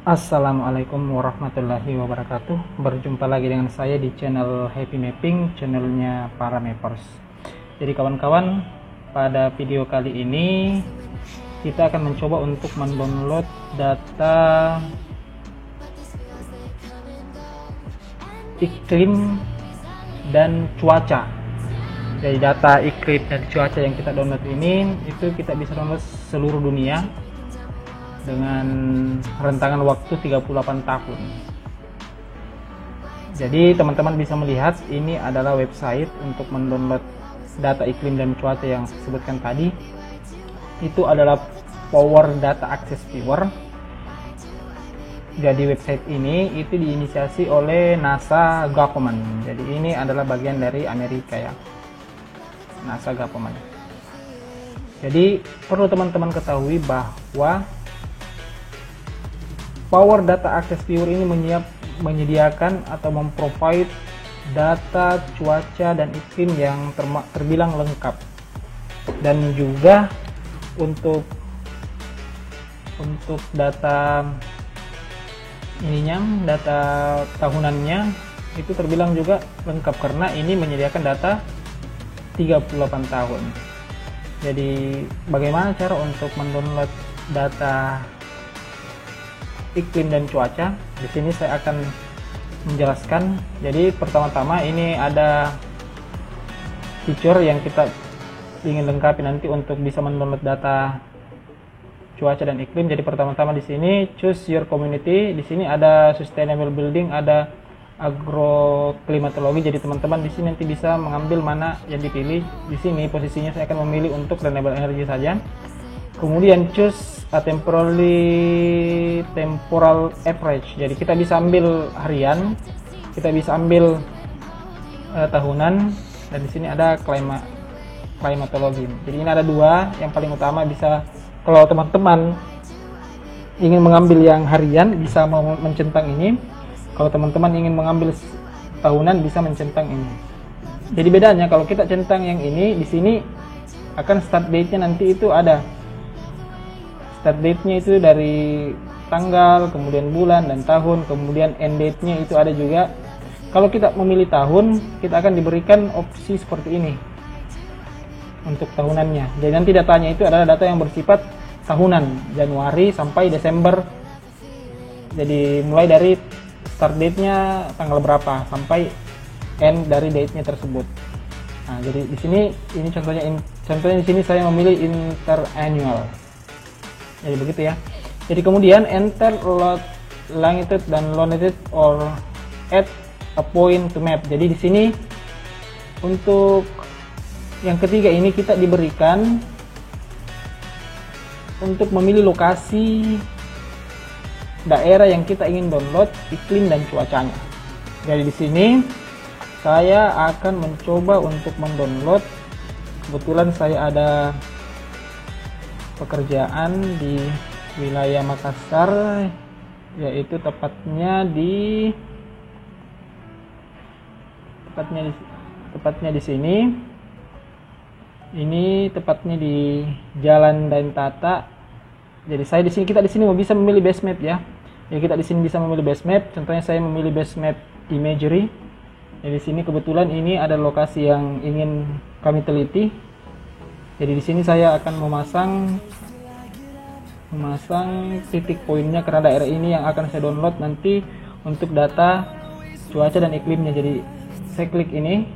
Assalamualaikum warahmatullahi wabarakatuh. Berjumpa lagi dengan saya di channel Happy Mapping, channelnya para mappers. Jadi kawan-kawan, pada video kali ini kita akan mencoba untuk mendownload data iklim dan cuaca. Jadi data iklim dan cuaca yang kita download ini itu kita bisa download seluruh dunia dengan rentangan waktu 38 tahun. Jadi teman-teman bisa melihat ini adalah website untuk mendownload data iklim dan cuaca yang saya sebutkan tadi. Itu adalah Power Data Access Viewer. Jadi website ini itu diinisiasi oleh NASA Government. Jadi ini adalah bagian dari Amerika ya, NASA Government. Jadi perlu teman-teman ketahui bahwa Power Data Access Viewer ini menyediakan atau memprovide data cuaca dan iklim yang terbilang lengkap, dan juga untuk data data tahunannya itu terbilang juga lengkap karena ini menyediakan data 38 tahun. Jadi bagaimana cara untuk mendownload data iklim dan cuaca? Di sini saya akan menjelaskan. Jadi pertama-tama ini ada fitur yang kita ingin lengkapi nanti untuk bisa mendownload data cuaca dan iklim. Jadi pertama-tama di sini choose your community. Di sini ada sustainable building, ada agroclimatology. Jadi teman-teman di sini nanti bisa mengambil mana yang dipilih. Di sini posisinya saya akan memilih untuk renewable energy saja. Kemudian choose a temporal average. Jadi kita bisa ambil harian, kita bisa ambil tahunan, dan di sini ada climatology. Jadi ini ada dua. Yang paling utama bisa, kalau teman-teman ingin mengambil yang harian bisa mencentang ini. Kalau teman-teman ingin mengambil tahunan bisa mencentang ini. Jadi bedanya kalau kita centang yang ini, di sini akan start date-nya nanti itu ada. Start date-nya itu dari tanggal, kemudian bulan dan tahun, kemudian end date-nya itu ada juga. Kalau kita memilih tahun, kita akan diberikan opsi seperti ini untuk tahunannya. Jadi nanti datanya itu adalah data yang bersifat tahunan, Januari sampai Desember. Jadi mulai dari start date-nya tanggal berapa sampai end dari date-nya tersebut. Nah, jadi di sini ini contohnya di sini saya memilih interannual. Jadi begitu ya. Jadi kemudian enter longitude dan longitude or add a point to map. Jadi di sini untuk yang ketiga ini kita diberikan untuk memilih lokasi daerah yang kita ingin download iklim dan cuacanya. Jadi di sini saya akan mencoba untuk mendownload. Kebetulan saya ada pekerjaan di wilayah Makassar, yaitu tepatnya di sini. Ini tepatnya di Jalan Dain Tata. Jadi kita di sini mau bisa memilih base map ya. Jadi kita di sini bisa memilih base map. Contohnya saya memilih base map imagery. Jadi di sini kebetulan ini ada lokasi yang ingin kami teliti. Jadi di sini saya akan memasang titik poinnya karena daerah ini yang akan saya download nanti untuk data cuaca dan iklimnya. Jadi saya klik ini,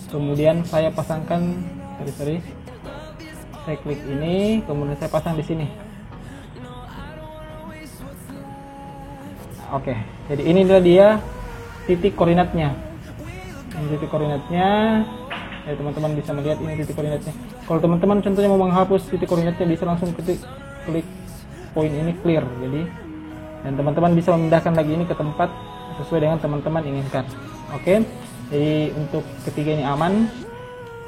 kemudian saya pasangkan, saya klik ini, kemudian saya pasang di sini. Oke, jadi ini adalah dia titik koordinatnya. Ini titik koordinatnya. Ya, teman-teman bisa melihat ini titik koordinatnya. Kalau teman-teman contohnya mau menghapus titik koordinatnya, bisa langsung klik poin ini clear. Jadi, dan teman-teman bisa memindahkan lagi ini ke tempat sesuai dengan teman-teman inginkan. Oke. Jadi untuk ketiga ini aman.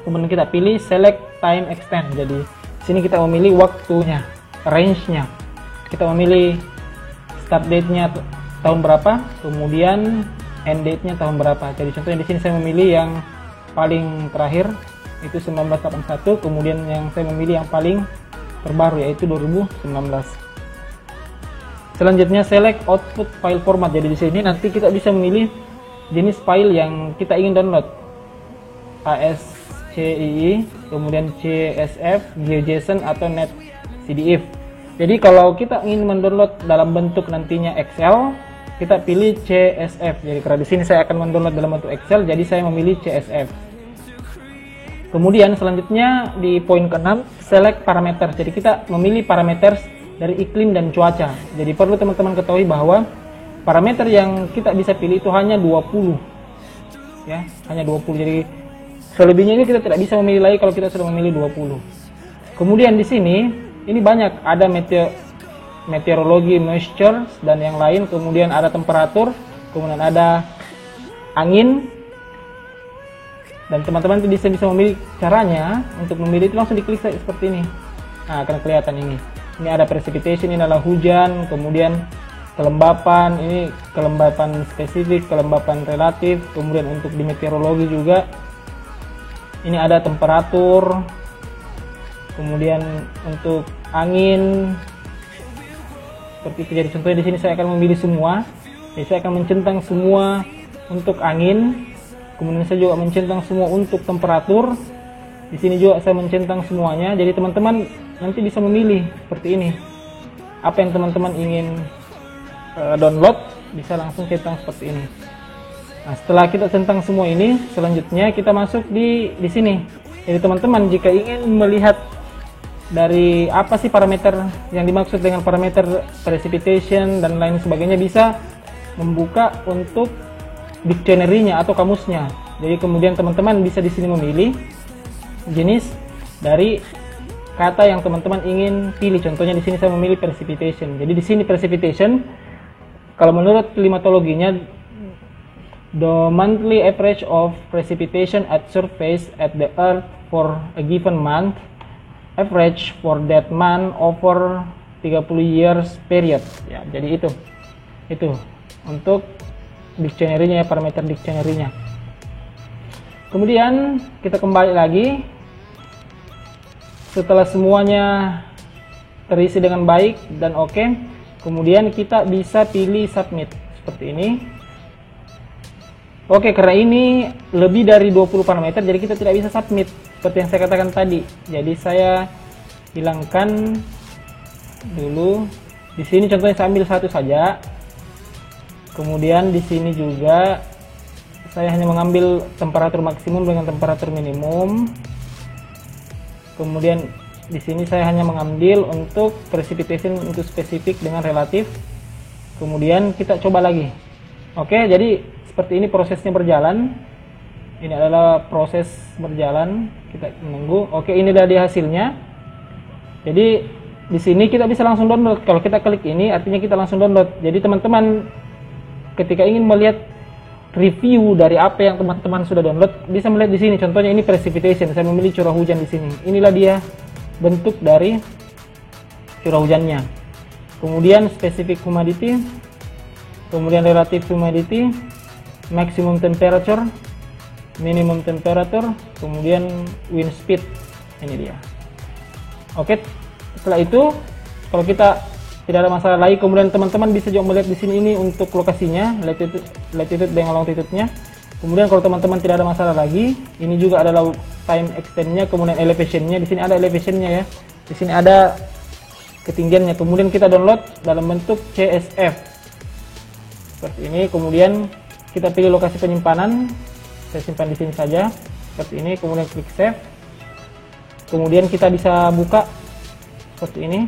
Kemudian kita pilih select time extend. Jadi sini kita memilih waktunya, range-nya. Kita memilih start date-nya tahun berapa, kemudian end date-nya tahun berapa. Jadi contohnya di sini saya memilih yang paling terakhir itu 1981, kemudian yang saya memilih yang paling terbaru yaitu 2019. Selanjutnya select output file format. Jadi di sini nanti kita bisa memilih jenis file yang kita ingin download. ASCII, kemudian CSV, GeoJSON atau NetCDF. Jadi kalau kita ingin mendownload dalam bentuk nantinya Excel, kita pilih CSV. Jadi karena di sini saya akan mendownload dalam bentuk Excel, jadi saya memilih CSV. Kemudian selanjutnya di poin ke-6, select parameter. Jadi kita memilih parameter dari iklim dan cuaca. Jadi perlu teman-teman ketahui bahwa parameter yang kita bisa pilih itu hanya 20. Ya, hanya 20. Jadi selebihnya ini kita tidak bisa memilih lagi kalau kita sudah memilih 20. Kemudian di sini ini banyak, ada meteorologi, moisture dan yang lain, kemudian ada temperatur, kemudian ada angin. Dan teman-teman bisa memilih caranya. Untuk memilih itu langsung diklik seperti ini. Nah, akan kelihatan ini. Ini ada precipitation, ini adalah hujan, kemudian kelembapan, ini kelembapan spesifik, kelembapan relatif, kemudian untuk di meteorologi juga. Ini ada temperatur, kemudian untuk angin. Seperti itu. Jadi contohnya di sini saya akan memilih semua. Jadi saya akan mencentang semua untuk angin. Kemudian saya juga mencentang semua untuk temperatur. Di sini juga saya mencentang semuanya. Jadi teman-teman nanti bisa memilih seperti ini. Apa yang teman-teman ingin download, bisa langsung centang seperti ini. Nah, setelah kita centang semua ini, selanjutnya kita masuk di sini. Jadi teman-teman jika ingin melihat dari apa sih parameter yang dimaksud dengan parameter precipitation dan lain sebagainya, bisa membuka untuk dictionary-nya atau kamusnya. Jadi kemudian teman-teman bisa di sini memilih jenis dari kata yang teman-teman ingin pilih. Contohnya di sini saya memilih precipitation. Jadi di sini precipitation, kalau menurut klimatologinya, the monthly average of precipitation at surface at the earth for a given month, average for that month over 30 years period. Ya, jadi itu untuk dictionary-nya ya, parameter dictionary-nya. Kemudian kita kembali lagi. Setelah semuanya terisi dengan baik dan oke, kemudian kita bisa pilih submit seperti ini. Oke, karena ini lebih dari 20 parameter, jadi kita tidak bisa submit seperti yang saya katakan tadi. Jadi saya hilangkan dulu. Di sini contohnya saya ambil satu saja. Kemudian di sini juga saya hanya mengambil temperatur maksimum dengan temperatur minimum. Kemudian di sini saya hanya mengambil untuk precipitation untuk spesifik dengan relatif. Kemudian kita coba lagi. Oke, jadi seperti ini prosesnya berjalan. Ini adalah proses berjalan. Kita menunggu. Oke, ini adalah dia hasilnya. Jadi di sini kita bisa langsung download. Kalau kita klik ini artinya kita langsung download. Jadi teman-teman ketika ingin melihat review dari apa yang teman-teman sudah download, bisa melihat di sini. Contohnya ini precipitation, saya memilih curah hujan di sini. Inilah dia bentuk dari curah hujannya. Kemudian specific humidity, kemudian relative humidity, maximum temperature, minimum temperature, kemudian wind speed. Ini dia. Oke, setelah itu kalau kita tidak ada masalah lagi, kemudian teman-teman bisa juga melihat di sini ini untuk lokasinya, latitude dengan longitude-nya. Kemudian kalau teman-teman tidak ada masalah lagi, ini juga adalah time extend-nya, kemudian elevation-nya. Di sini ada elevation-nya ya. Di sini ada ketinggiannya. Kemudian kita download dalam bentuk CSV. Seperti ini. Kemudian kita pilih lokasi penyimpanan. Saya simpan di sini saja. Seperti ini. Kemudian klik save. Kemudian kita bisa buka seperti ini.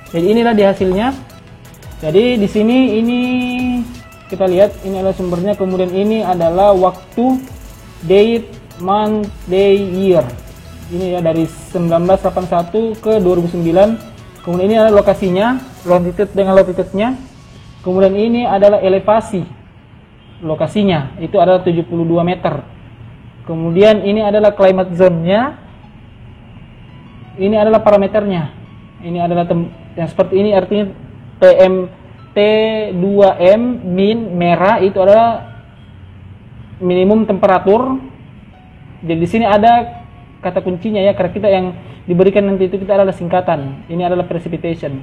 Jadi inilah di hasilnya. Jadi di sini ini kita lihat ini adalah sumbernya, kemudian ini adalah waktu, date, month, day, year. Ini ya dari 1981 ke 2009. Kemudian ini adalah lokasinya, longitude dengan latitude-nya. Kemudian ini adalah elevasi. Lokasinya itu adalah 72 meter. Kemudian ini adalah climate zone-nya. Ini adalah parameternya. Ini adalah yang seperti ini, artinya T2M min merah itu adalah minimum temperatur. Jadi di sini ada kata kuncinya ya, karena kita yang diberikan nanti itu kita adalah singkatan. Ini adalah precipitation.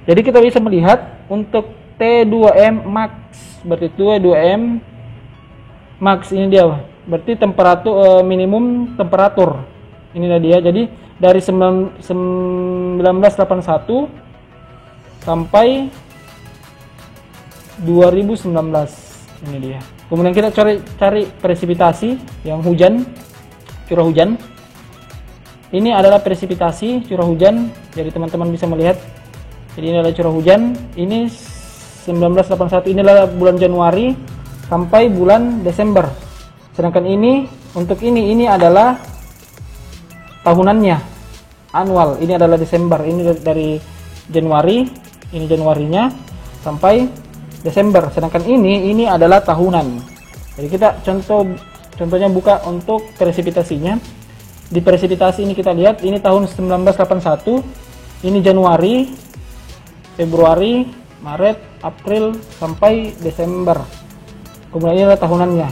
Jadi kita bisa melihat untuk T2M max, berarti T2M max ini dia, berarti temperatur minimum temperatur. Inilah dia. Jadi dari 1981 sampai 2019, ini dia. Kemudian kita cari presipitasi yang hujan, curah hujan. Ini adalah presipitasi curah hujan. Jadi teman-teman bisa melihat. Jadi ini adalah curah hujan. Ini 1981, inilah bulan Januari sampai bulan Desember. Sedangkan ini untuk ini adalah tahunannya, annual. Ini adalah Desember. Ini dari Januari, ini Januarinya sampai Desember. Sedangkan ini adalah tahunan. Jadi kita contohnya buka untuk presipitasinya. Di presipitasi ini kita lihat ini tahun 1981. Ini Januari, Februari, Maret, April sampai Desember. Kemudian ini adalah tahunannya.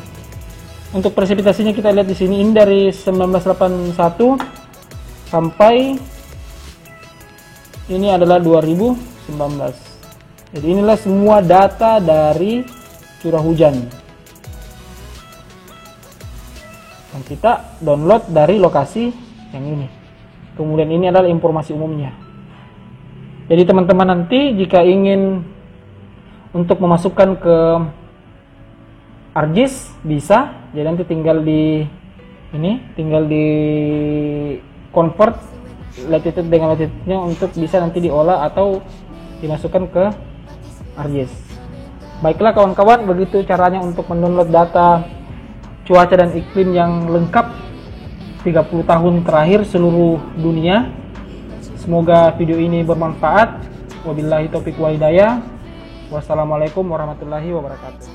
Untuk presipitasinya kita lihat di sini, ini dari 1981 sampai ini adalah 2019. Jadi inilah semua data dari curah hujan yang kita download dari lokasi yang ini. Kemudian ini adalah informasi umumnya. Jadi teman-teman nanti jika ingin untuk memasukkan ke ArcGIS bisa. Jadi nanti tinggal di convert latitude dengan latitude-nya untuk bisa nanti diolah atau dimasukkan ke ArcGIS. Baiklah kawan-kawan, begitu caranya untuk mendownload data cuaca dan iklim yang lengkap 30 tahun terakhir seluruh dunia. Semoga video ini bermanfaat. Wabillahi taufiq wa hidayah. Wassalamualaikum warahmatullahi wabarakatuh.